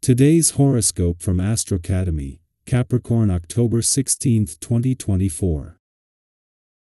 Today's horoscope from AstroCademy, Capricorn October 16, 2024.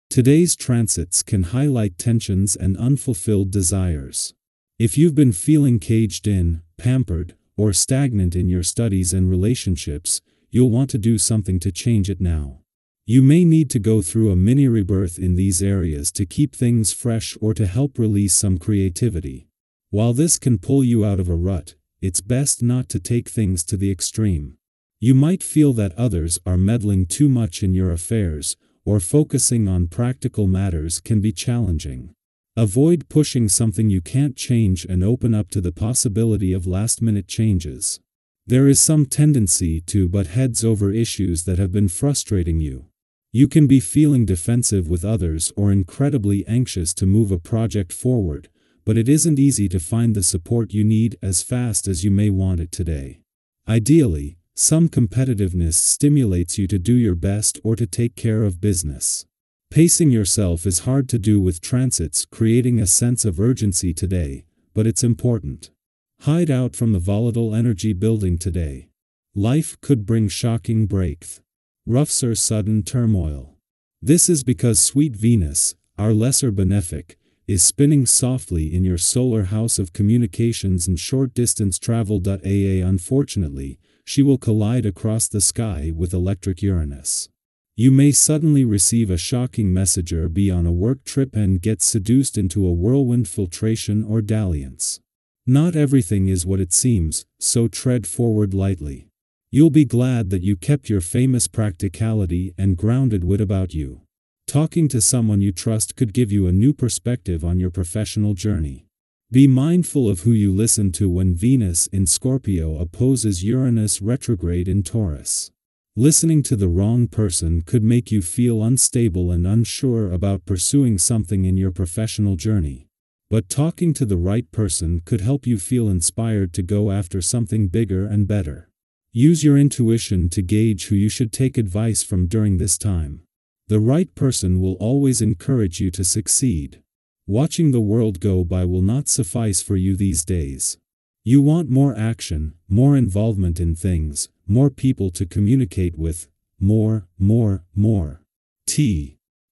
Today's transits can highlight tensions and unfulfilled desires. If you've been feeling caged in, pampered, or stagnant in your studies and relationships, you'll want to do something to change it now. You may need to go through a mini rebirth in these areas to keep things fresh or to help release some creativity. While this can pull you out of a rut, it's best not to take things to the extreme. You might feel that others are meddling too much in your affairs, or focusing on practical matters can be challenging. Avoid pushing something you can't change and open up to the possibility of last-minute changes. There is some tendency to butt heads over issues that have been frustrating you. You can be feeling defensive with others or incredibly anxious to move a project forward, but it isn't easy to find the support you need as fast as you may want it today. Ideally, some competitiveness stimulates you to do your best or to take care of business. Pacing yourself is hard to do with transits creating a sense of urgency today, but it's important. Hide out from the volatile energy building today. Life could bring shocking breaks. Roughs or sudden turmoil. This is because sweet Venus, our lesser benefic, is spinning softly in your solar house of communications and short-distance travel. Unfortunately, she will collide across the sky with electric Uranus. You may suddenly receive a shocking message or be on a work trip and get seduced into a whirlwind filtration or dalliance. Not everything is what it seems, so tread forward lightly. You'll be glad that you kept your famous practicality and grounded wit about you. Talking to someone you trust could give you a new perspective on your professional journey. Be mindful of who you listen to when Venus in Scorpio opposes Uranus retrograde in Taurus. Listening to the wrong person could make you feel unstable and unsure about pursuing something in your professional journey. But talking to the right person could help you feel inspired to go after something bigger and better. Use your intuition to gauge who you should take advice from during this time. The right person will always encourage you to succeed. Watching the world go by will not suffice for you these days. You want more action, more involvement in things, more people to communicate with, more.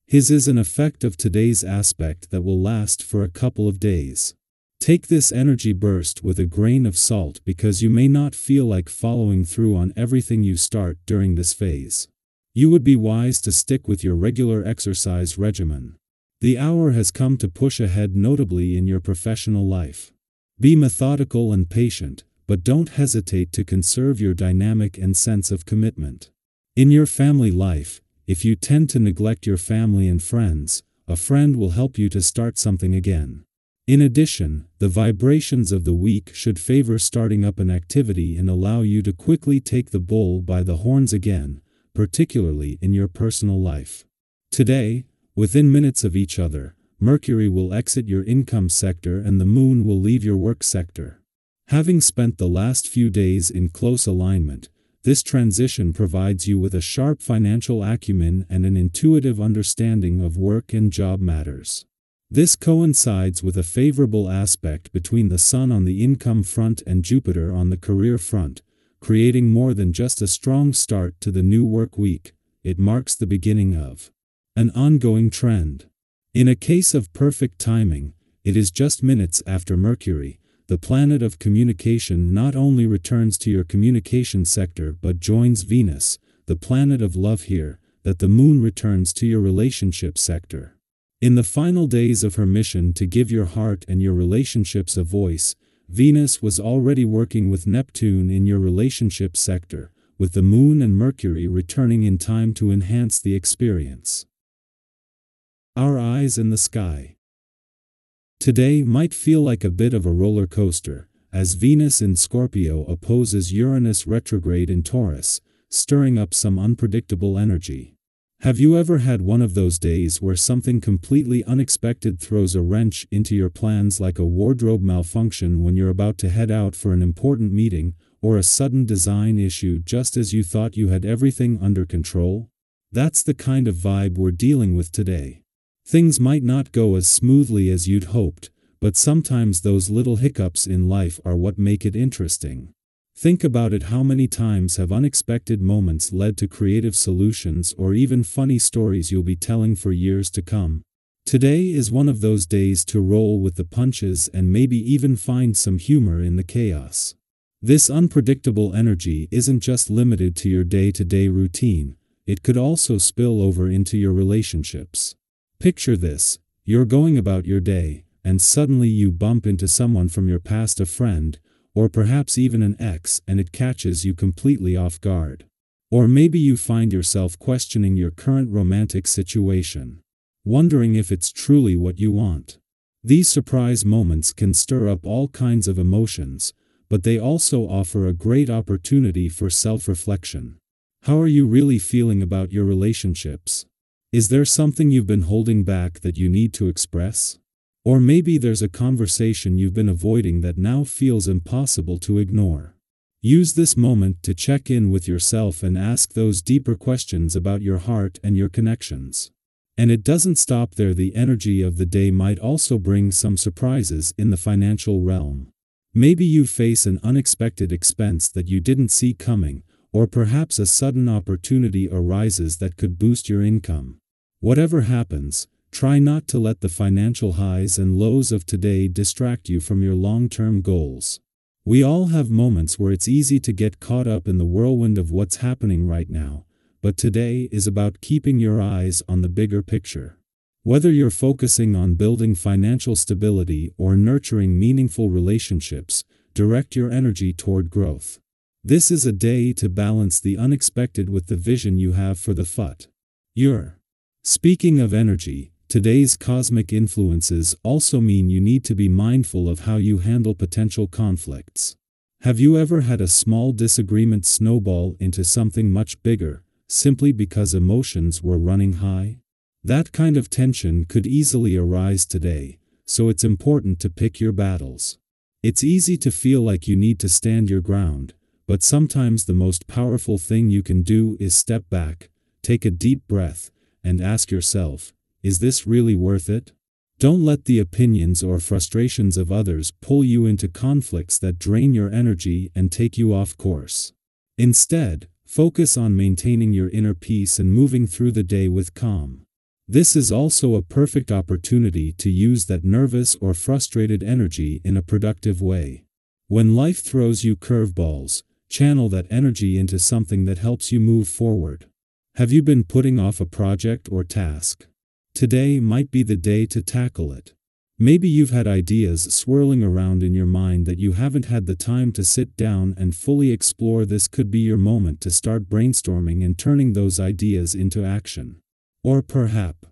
His is an effect of today's aspect that will last for a couple of days. Take this energy burst with a grain of salt because you may not feel like following through on everything you start during this phase. You would be wise to stick with your regular exercise regimen. The hour has come to push ahead notably in your professional life. Be methodical and patient, but don't hesitate to conserve your dynamic and sense of commitment. In your family life, if you tend to neglect your family and friends, a friend will help you to start something again. In addition, the vibrations of the week should favor starting up an activity and allow you to quickly take the bull by the horns again, particularly in your personal life. Today, within minutes of each other, Mercury will exit your income sector and the Moon will leave your work sector. Having spent the last few days in close alignment, this transition provides you with a sharp financial acumen and an intuitive understanding of work and job matters. This coincides with a favorable aspect between the Sun on the income front and Jupiter on the career front, creating more than just a strong start to the new work week. It marks the beginning of an ongoing trend. In a case of perfect timing, it is just minutes after Mercury, the planet of communication, not only returns to your communication sector but joins Venus, the planet of love here, that the Moon returns to your relationship sector. In the final days of her mission to give your heart and your relationships a voice, Venus was already working with Neptune in your relationship sector, with the Moon and Mercury returning in time to enhance the experience. Our eyes in the sky. Today might feel like a bit of a roller coaster, as Venus in Scorpio opposes Uranus retrograde in Taurus, stirring up some unpredictable energy. Have you ever had one of those days where something completely unexpected throws a wrench into your plans, like a wardrobe malfunction when you're about to head out for an important meeting, or a sudden design issue just as you thought you had everything under control? That's the kind of vibe we're dealing with today. Things might not go as smoothly as you'd hoped, but sometimes those little hiccups in life are what make it interesting. Think about it, how many times have unexpected moments led to creative solutions or even funny stories you'll be telling for years to come? Today is one of those days to roll with the punches and maybe even find some humor in the chaos. This unpredictable energy isn't just limited to your day-to-day routine, it could also spill over into your relationships. Picture this: you're going about your day, and suddenly you bump into someone from your past, a friend, or perhaps even an ex, and it catches you completely off guard. Or maybe you find yourself questioning your current romantic situation, wondering if it's truly what you want. These surprise moments can stir up all kinds of emotions, but they also offer a great opportunity for self-reflection. How are you really feeling about your relationships? Is there something you've been holding back that you need to express? Or maybe there's a conversation you've been avoiding that now feels impossible to ignore. Use this moment to check in with yourself and ask those deeper questions about your heart and your connections. And it doesn't stop there. The energy of the day might also bring some surprises in the financial realm. Maybe you face an unexpected expense that you didn't see coming, or perhaps a sudden opportunity arises that could boost your income. Whatever happens, try not to let the financial highs and lows of today distract you from your long-term goals. We all have moments where it's easy to get caught up in the whirlwind of what's happening right now, but today is about keeping your eyes on the bigger picture. Whether you're focusing on building financial stability or nurturing meaningful relationships, direct your energy toward growth. This is a day to balance the unexpected with the vision you have for the future. Speaking of energy, today's cosmic influences also mean you need to be mindful of how you handle potential conflicts. Have you ever had a small disagreement snowball into something much bigger, simply because emotions were running high? That kind of tension could easily arise today, so it's important to pick your battles. It's easy to feel like you need to stand your ground, but sometimes the most powerful thing you can do is step back, take a deep breath, and ask yourself, is this really worth it? Don't let the opinions or frustrations of others pull you into conflicts that drain your energy and take you off course. Instead, focus on maintaining your inner peace and moving through the day with calm. This is also a perfect opportunity to use that nervous or frustrated energy in a productive way. When life throws you curveballs, channel that energy into something that helps you move forward. Have you been putting off a project or task? Today might be the day to tackle it. Maybe you've had ideas swirling around in your mind that you haven't had the time to sit down and fully explore. This could be your moment to start brainstorming and turning those ideas into action. Or perhaps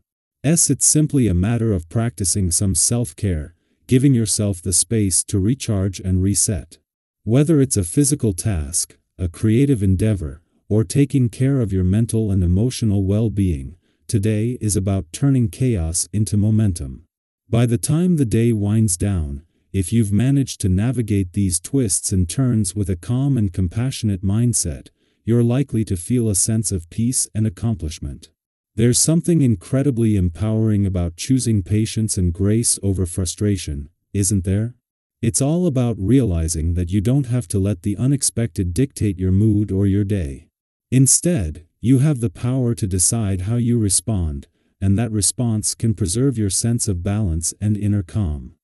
it's simply a matter of practicing some self-care, giving yourself the space to recharge and reset. Whether it's a physical task, a creative endeavor, or taking care of your mental and emotional well-being, today is about turning chaos into momentum. By the time the day winds down, if you've managed to navigate these twists and turns with a calm and compassionate mindset, you're likely to feel a sense of peace and accomplishment. There's something incredibly empowering about choosing patience and grace over frustration, isn't there? It's all about realizing that you don't have to let the unexpected dictate your mood or your day. Instead, you have the power to decide how you respond, and that response can preserve your sense of balance and inner calm.